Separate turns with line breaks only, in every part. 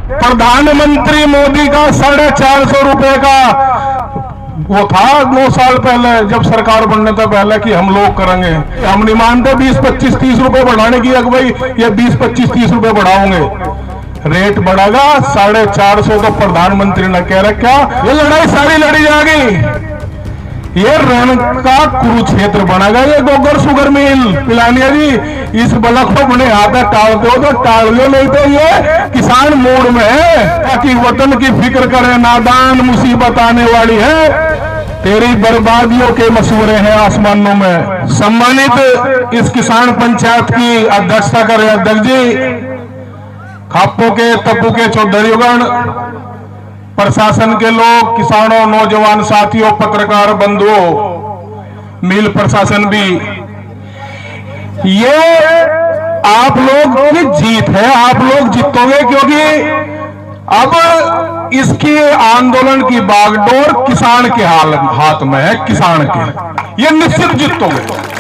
प्रधानमंत्री मोदी का 450 रुपए का वो था 9 साल पहले, जब सरकार बनने से पहले कि हम लोग करेंगे। हम नहीं मानते 20, 25, 30 रुपए बढ़ाने की, अगर भाई ये 20, 25, 30 रुपए बढ़ाओगे, रेट बढ़ेगा 450। तो प्रधानमंत्री ने कह रखा ये लड़ाई सारी लड़ी जाएगी। ये रण का कुरुक्षेत्र बनेगा, ये गोबर शुगर मिल पिलानिया जी। इस बलक को अपने हाथ टालते हो तो टाल लो, नहीं तो ये किसान मूड में है, ताकि वतन की फिक्र करे। नादान मुसीबत आने वाली है, तेरी बर्बादियों के मशवरे हैं आसमानों में। सम्मानित इस किसान पंचायत की अध्यक्षता कर रहे अध्यक्ष जी, खापो के तपू के चौधरीगण, प्रशासन के लोग, किसानों, नौजवान साथियों, पत्रकार बंधुओं, मिल प्रशासन भी, ये आप लोग की जीत है। आप लोग जीतोगे, क्योंकि अब इसकी आंदोलन की बागडोर किसान के हाथ में है। किसान के ये निश्चित जीतोगे।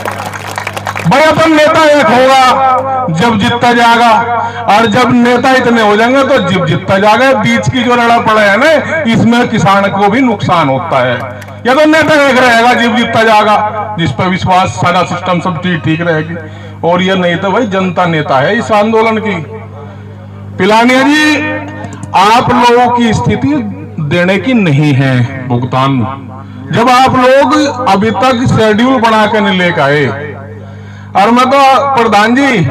भाई अपन नेता एक होगा जब जीतता जाएगा, और जब नेता इतने हो जाएंगे तो जब जीतता जाएगा। बीच की जो लड़ा पड़ा है ना, इसमें किसान को भी नुकसान होता है। या तो नेता एक रहेगा जब जीतता जाएगा, जिस पर विश्वास, सारा सिस्टम सब चीज ठीक रहेगी, और ये नहीं तो भाई जनता नेता है इस आंदोलन की। पिलानिया जी, आप लोगों की स्थिति देने की नहीं है भुगतान। जब आप लोग अभी तक शेड्यूल बना कर नहीं लेकर आए, और मैं तो प्रधान जी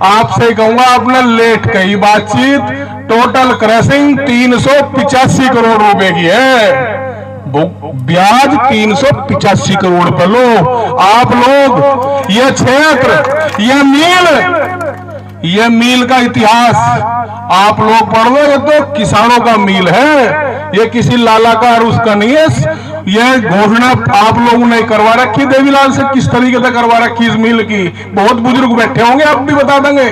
आपसे कहूंगा, आपने लेट कही बातचीत, टोटल क्रैशिंग 385 करोड़ रुपए की है, ब्याज 385 करोड़ पर लो। आप लोग ये क्षेत्र, ये मील का इतिहास आप लोग पढ़ लो। ये तो किसानों का मील है, ये किसी लाला का और उसका नहीं है। यह घोषणा आप लोगों ने करवा रखी देवीलाल से, किस तरीके से करवा रखी इस मील की। बहुत बुजुर्ग बैठे होंगे, आप भी बता देंगे।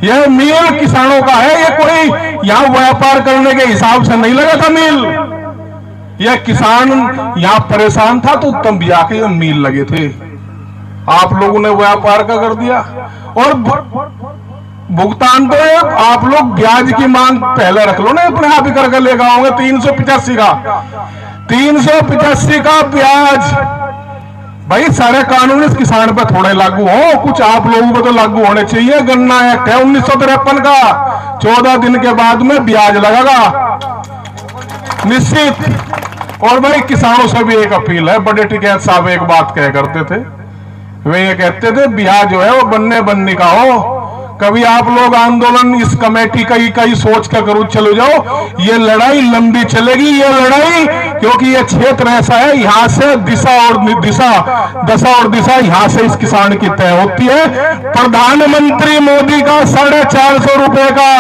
यह मील किसानों का है, ये कोई यहां व्यापार करने के हिसाब से नहीं लगा था मील। यह किसान यहां परेशान था तो तब जाके ये मील लगे थे। आप लोगों ने व्यापार का कर दिया, और भुगतान तो आप लोग ब्याज की मांग पहले रख लो ना, अपने आप ही करके लेकर आओगे। 385 का ब्याज। भाई सारे कानून इस किसान पर थोड़े लागू हो, कुछ आप लोगों पर तो लागू होने चाहिए। गन्ना एक्ट है 1953 का, 14 दिन के बाद में ब्याज लगेगा निश्चित। और भाई किसानों से भी एक अपील है, बड़े टिकैत साहब एक बात कह करते थे, वे ये कहते थे ब्याज जो है वो बनने का हो। कभी आप लोग आंदोलन इस कमेटी का ही सोच कर करो, चलो जाओ, ये लड़ाई लंबी चलेगी ये लड़ाई, क्योंकि ये क्षेत्र ऐसा है, यहां से दशा और दिशा यहां से इस किसान की तय होती है। प्रधानमंत्री मोदी का 450 रुपए का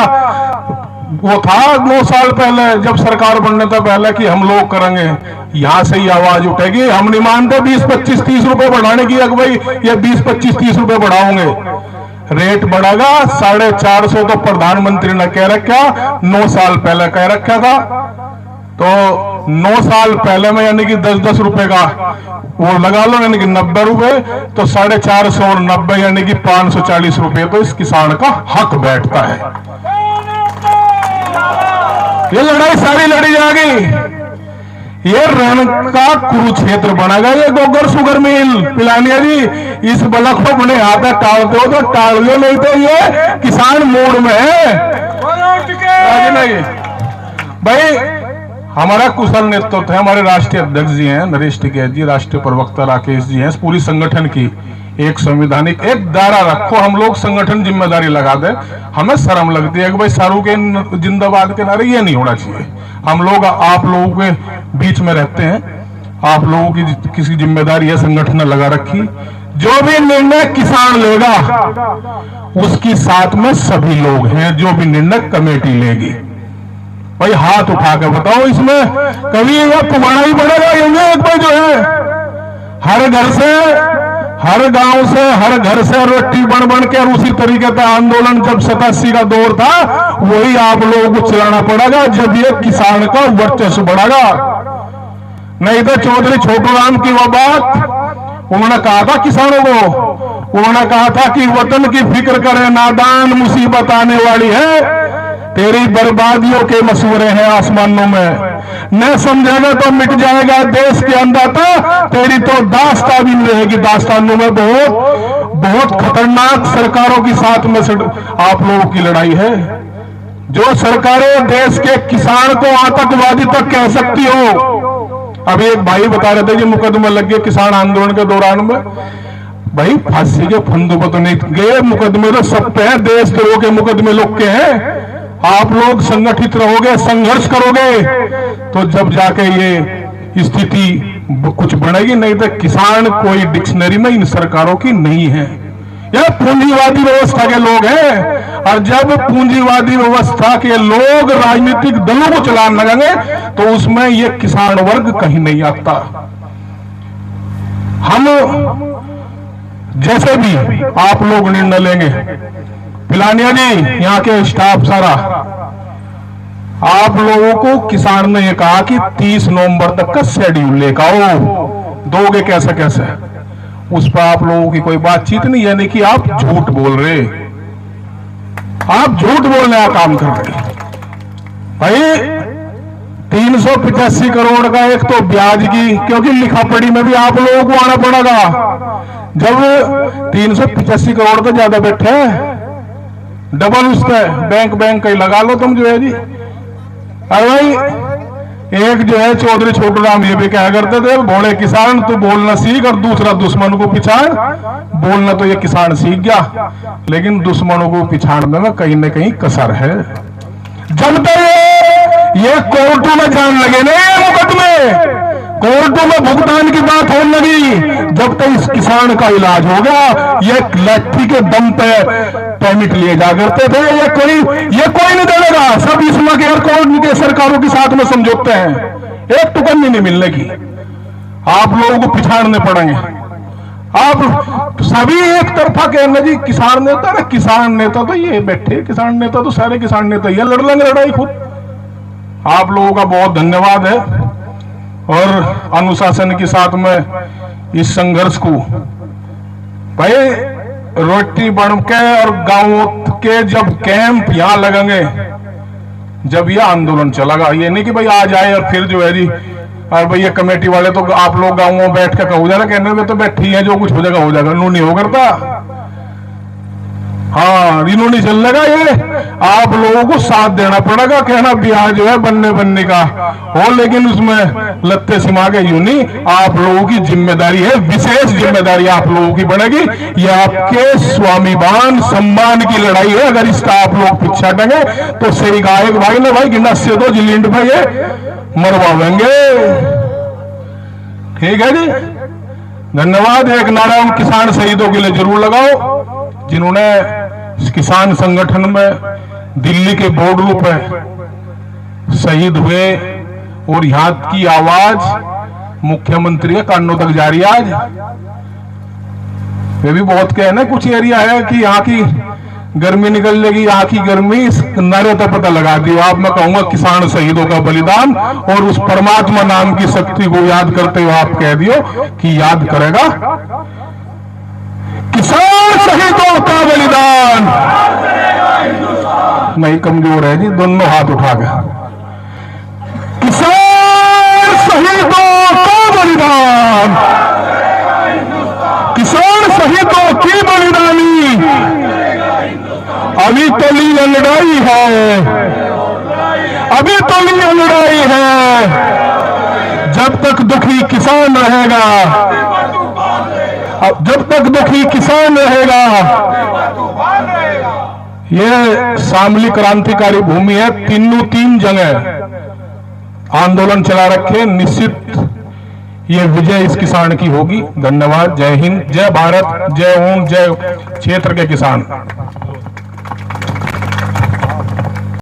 वो था 9 साल पहले, जब सरकार बनने से पहले कि हम लोग करेंगे। यहां से ही आवाज उठेगी। हम नहीं मानते 20, 25, 30 रुपए बढ़ाने की, अगर भाई ये 20, 25, 30 रुपए बढ़ाओगे, रेट बढ़ेगा 450। तो प्रधानमंत्री ने कह रखा, 9 साल पहले कह रखा था। तो 9 साल पहले में यानी कि 10-10 रुपए का वो लगा लो, यानी कि 90 रुपए। तो 450 और 90 यानी कि 540 रुपए तो इस किसान का हक बैठता है। ये लड़ाई सारी लड़ी जाएगी। ये रण का कुरुक्षेत्र बनेगा, ये गोबर शुगर मिल पिलानिया जी। इस बलक को अपने हाथ टालते हो तो टाल लो, नहीं तो ये किसान मूड में है। नहीं भाई, हमारा कुशल नेतृत्व है। हमारे राष्ट्रीय अध्यक्ष जी हैं नरेश टिकैत जी, राष्ट्रीय प्रवक्ता राकेश जी हैं। पूरी संगठन की एक संविधानिक एक दायरा रखो, हम लोग संगठन जिम्मेदारी लगा दे। हमें शर्म लगती है कि भाई सारू के जिंदाबाद के नारे ये नहीं होना चाहिए। हम लोग आप लोगों के बीच में रहते हैं, आप लोगों की किसी जिम्मेदारी है, संगठन ने लगा रखी। जो भी निर्णय किसान लेगा उसकी साथ में सभी लोग हैं, जो भी निर्णय कमेटी लेगी। भाई हाथ उठा के बताओ, इसमें कभी यह पुराना ही पड़ेगा। ये एक भाई जो है हर घर से, हर गांव से, हर घर से रोटी बन के, और उसी तरीके का आंदोलन जब 87 का दौर था, वही आप लोगों को चलाना पड़ेगा जब ये किसान का वर्चस्व बढ़ेगा। नहीं तो चौधरी छोटू राम की वो बात उन्होंने कहा था किसानों को, उन्होंने कहा था कि वतन की फिक्र करें, नादान मुसीबत आने वाली है, तेरी बर्बादियों के मशवरे हैं आसमानों में, न समझेगा तो मिट जाएगा देश के अंदाता, तेरी तो दास्तां भी नहीं रहेगी दास्तानों में। बहुत बहुत खतरनाक सरकारों के साथ में आप लोगों की लड़ाई है। जो सरकारें देश के किसान को आतंकवादी तक कह सकती हो। अभी एक भाई बता रहे थे कि मुकदमे लग गए किसान आंदोलन के दौरान में। भाई फांसी के फंदों पर तो नहीं गए, मुकदमे तो सब पे हैं, देशद्रोह के मुकदमे लोग के हैं। आप लोग संगठित रहोगे, संघर्ष करोगे तो जब जाके ये स्थिति कुछ बनेगी, नहीं तो किसान कोई डिक्शनरी में इन सरकारों की नहीं है। यह पूंजीवादी व्यवस्था के लोग हैं, और जब पूंजीवादी व्यवस्था के लोग राजनीतिक दलों को चलाने लगेंगे तो उसमें ये किसान वर्ग कहीं नहीं आता। हम जैसे भी आप लोग निर्णय लेंगे, पिलानिया जी यहाँ के स्टाफ सारा, आप लोगों को किसान ने ये कहा कि 30 नवंबर तक का शेड्यूल लेकर आओ, दोगे कैसे कैसे, उस पर आप लोगों की कोई बातचीत नहीं, यानी कि आप झूठ बोल रहे, आप झूठ बोलने का काम कर रहे। भाई 385 करोड़ का एक तो ब्याज की, क्योंकि लिखा पढ़ी में भी आप लोगों को आना पड़ेगा। जब 385 करोड़ तो ज्यादा बैठे हैं, डबल उसका बैंक कहीं लगा लो तुम जो है जी। अरे भाई एक जो है चौधरी छोटू राम ये भी क्या करते थे, भोले किसान तू बोलना सीख और दूसरा दुश्मन को पिछाड़। बोलना तो ये किसान सीख गया, लेकिन दुश्मनों को पिछाड़ने में कहीं ना कहीं कसर है। जब तक ये कोर्टों में जान लगे नहीं, मुकदमे कोर्टों में भुगतान की बात होने लगी, जब तक इस किसान का इलाज होगा, ये लाठी के दम पे परमिट लिए जा करते थे। ये कोई नहीं देगा, सब इसमें के कोर्ट के सरकारों के साथ में समझौते हैं, एक टुकड़ी नहीं मिलने की। आप लोगों को पिछाड़ने पड़ेंगे। आप सभी एक तरफा कहना जी किसान नेता, ना किसान नेता तो ये बैठे, किसान नेता तो सारे किसान नेता ये लड़ लेंगे लड़ाई खुद। आप लोगों का बहुत धन्यवाद है, और अनुशासन के साथ में इस संघर्ष को भाई रोटी बन के और गांव के जब कैंप यहाँ लगेंगे, जब यह आंदोलन चलेगा, ये नहीं कि भाई आ जाए और फिर जो है जी और भाई ये कमेटी वाले तो आप लोग गांव में बैठ के कहो जाना कहने में तो बैठी है, जो कुछ हो जाएगा नू नहीं हो करता। हाँ इन्होंने चल लगा, ये आप लोगों को साथ देना पड़ेगा। कहना ब्याह जो है बनने का हो, लेकिन उसमें लत्ते सिमा के यूं नहीं, आप लोगों की जिम्मेदारी है, विशेष जिम्मेदारी आप लोगों की बनेगी। ये आपके स्वाभिमान सम्मान की लड़ाई है। अगर इसका आप लोग पीछा हटेंगे तो सही गायक भाई ने भाई गिना से दो जिलिंड पे ये मरवाएंगे। ठीक है जी, धन्यवाद। एक नारा उन किसान शहीदों के लिए जरूर लगाओ जिन्होंने किसान संगठन में दिल्ली के बॉर्डरों पर शहीद हुए, और यहाँ की आवाज मुख्यमंत्री के कानों तक जा रही है। आज वे भी बहुत कहना, कुछ एरिया है कि यहाँ की गर्मी निकल जाएगी, यहाँ की गर्मी इस नारे तक पता लगा दी। आप मैं कहूंगा किसान शहीदों का बलिदान और उस परमात्मा नाम की शक्ति को याद करते हुए आप कह दियो कि याद करेगा किसान शहीदों का बलिदान। नहीं कमजोर है जी, दोनों हाथ उठा के किसान शहीदों का बलिदान, किसान शहीदों की बलिदानी अभी तो लीला लड़ाई है, अभी तो लीला लड़ाई है। जब तक दुखी किसान रहेगा, जब तक दुखी किसान रहेगा, यह शामली क्रांतिकारी भूमि है। तीन जगह आंदोलन चला रखे, निश्चित ये विजय इस किसान की होगी। धन्यवाद। जय हिंद, जय भारत, जय ओम, जय क्षेत्र के किसान।